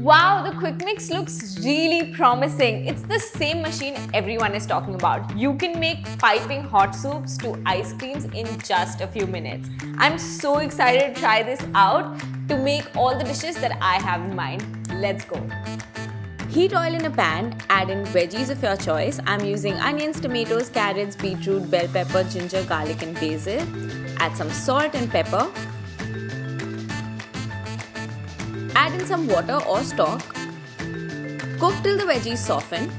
Wow, the quick mix looks really promising. It's the same machine everyone is talking about. You can make piping hot soups to ice creams in just a few minutes. I'm so excited to try this out to make all the dishes that I have in mind. Let's go. Heat oil in a pan, add in veggies of your choice. I'm using onions, tomatoes, carrots, beetroot, bell pepper, ginger, garlic and basil. Add some salt and pepper. Add in some water or stock. Cook till the veggies soften.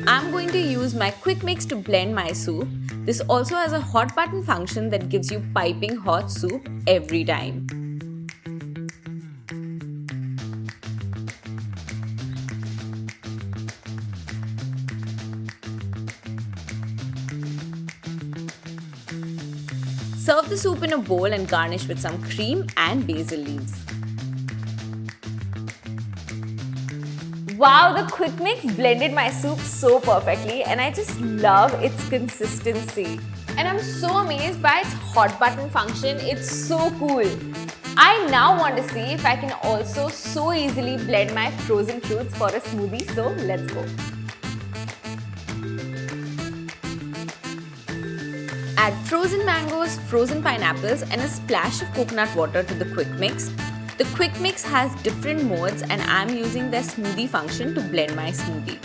I'm going to use my quick mix to blend my soup. This also has a hot button function that gives you piping hot soup every time. Serve the soup in a bowl and garnish with some cream and basil leaves. Wow, the quick mix blended my soup so perfectly and I just love its consistency. And I'm so amazed by its hot button function. It's so cool. I now want to see if I can also so easily blend my frozen fruits for a smoothie. So let's go. Add frozen mangoes, frozen pineapples and a splash of coconut water to the quick mix. The quick mix has different modes and I'm using their smoothie function to blend my smoothie.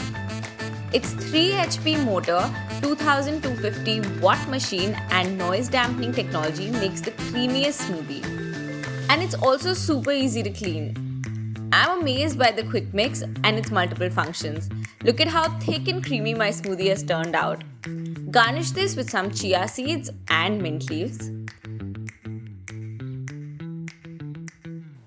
Its 3 HP motor, 2250 watt machine and noise dampening technology makes the creamiest smoothie. And it's also super easy to clean. I'm amazed by the quick mix and its multiple functions. Look at how thick and creamy my smoothie has turned out. Garnish this with some chia seeds and mint leaves.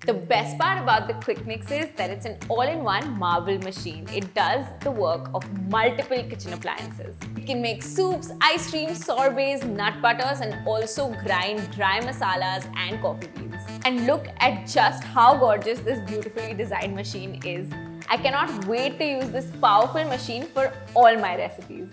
The best part about the quick mix is that it's an all-in-one marvel machine. It does the work of multiple kitchen appliances. It can make soups, ice creams, sorbets, nut butters and also grind dry masalas and coffee beans. And look at just how gorgeous this beautifully designed machine is. I cannot wait to use this powerful machine for all my recipes.